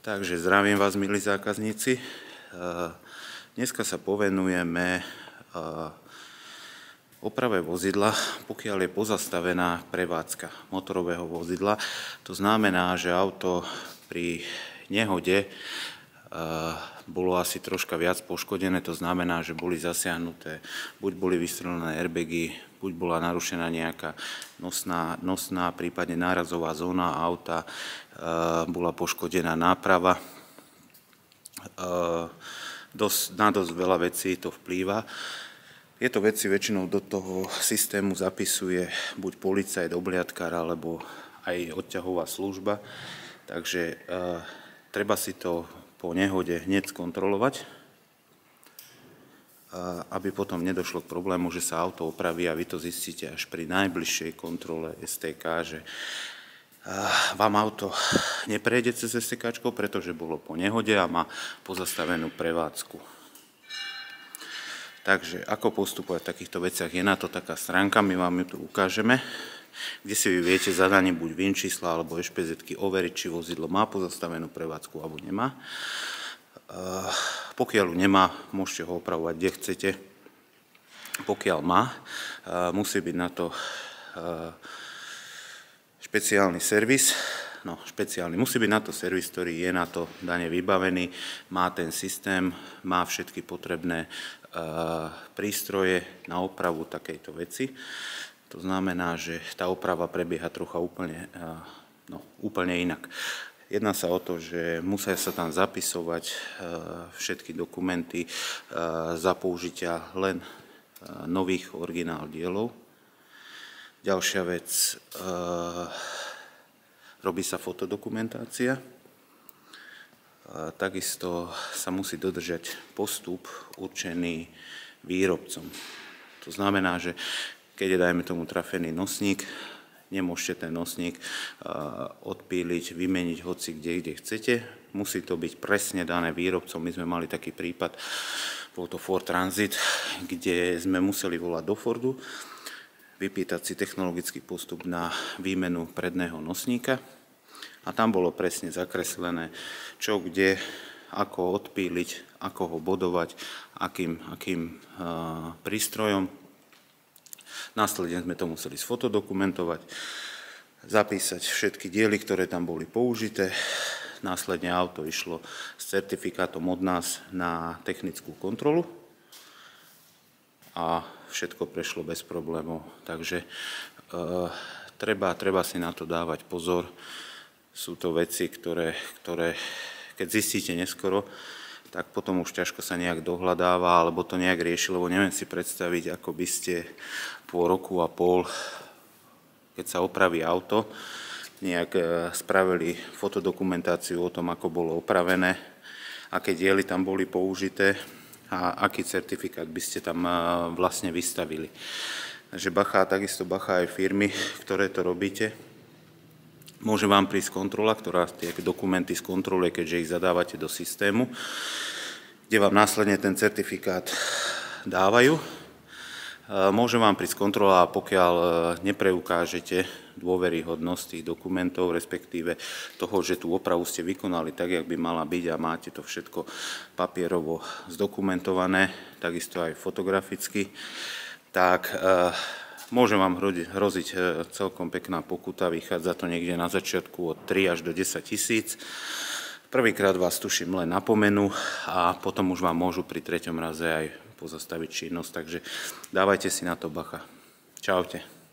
Takže zdravím vás, milí zákazníci. Dneska sa povenujeme oprave vozidla, pokiaľ je pozastavená prevádzka motorového vozidla. To znamená, že auto pri nehode bolo asi troška viac poškodené, to znamená, že boli zasiahnuté, buď boli vystrelené airbagy, buď bola narušená nejaká nosná, prípadne nárazová zóna auta, bola poškodená náprava. Na dosť veľa vecí to vplýva. Tieto veci väčšinou do toho systému zapisuje buď policajt, obliadkar, alebo aj odťahová služba. Takže treba si to po nehode hneď skontrolovať, aby potom nedošlo k problému, že sa auto opraví a vy to zistíte až pri najbližšej kontrole STK, že vám auto neprejde cez STK, pretože bolo po nehode a má pozastavenú prevádzku. Takže ako postupovať v takýchto veciach? Je na to taká stránka, my vám ju tu ukážeme, kde si vy viete zadaním buď VIN čísla alebo ešpezetky overiť, či vozidlo má pozastavenú prevádzku alebo nemá. Pokiaľ ju nemá, môžete ho opravovať kde chcete. Pokiaľ má, musí byť na to špeciálny servis. No, špeciálny. Musí byť na to servis, ktorý je na to dane vybavený, má ten systém, má všetky potrebné prístroje na opravu takejto veci. To znamená, že tá oprava prebieha trocha úplne inak. Jedná sa o to, že musia sa tam zapisovať všetky dokumenty za použitia len nových originál dielov. Ďalšia vec, robí sa fotodokumentácia. Takisto sa musí dodržať postup určený výrobcom. To znamená, že keď je, dajme tomu, trafený nosník, nemôžete ten nosník odpíliť, vymeniť hoci kde chcete. Musí to byť presne dané výrobcom. My sme mali taký prípad, bol to Ford Transit, kde sme museli volať do Fordu, vypýtať si technologický postup na výmenu predného nosníka a tam bolo presne zakreslené, čo kde, ako odpíliť, ako ho bodovať, akým prístrojom. Následne sme to museli sfotodokumentovať, zapísať všetky diely, ktoré tam boli použité. Následne auto išlo s certifikátom od nás na technickú kontrolu a všetko prešlo bez problémov. Takže treba si na to dávať pozor. Sú to veci, ktoré keď zistíte neskoro, tak potom už ťažko sa nejak dohľadáva, alebo to nejak rieši, lebo neviem si predstaviť, ako by ste po roku a pol, keď sa opraví auto, nejak spravili fotodokumentáciu o tom, ako bolo opravené, aké diely tam boli použité a aký certifikát by ste tam vlastne vystavili. Takže takisto bacha aj firmy, ktoré to robíte. Môže vám prísť kontrola, ktorá tie dokumenty skontroluje, keďže ich zadávate do systému, kde vám následne ten certifikát dávajú. Môže vám prísť kontrola, a pokiaľ nepreukážete dôveryhodnosť tých dokumentov, respektíve toho, že tú opravu ste vykonali tak, jak by mala byť a máte to všetko papierovo zdokumentované, takisto aj fotograficky, tak môže vám hroziť celkom pekná pokuta, vychádza to niekde na začiatku od 3 až do 10 tisíc. Prvýkrát vás tuším len napomenú a potom už vám môžu pri 3. raze aj pozastaviť činnosť, takže dávajte si na to bacha. Čaute.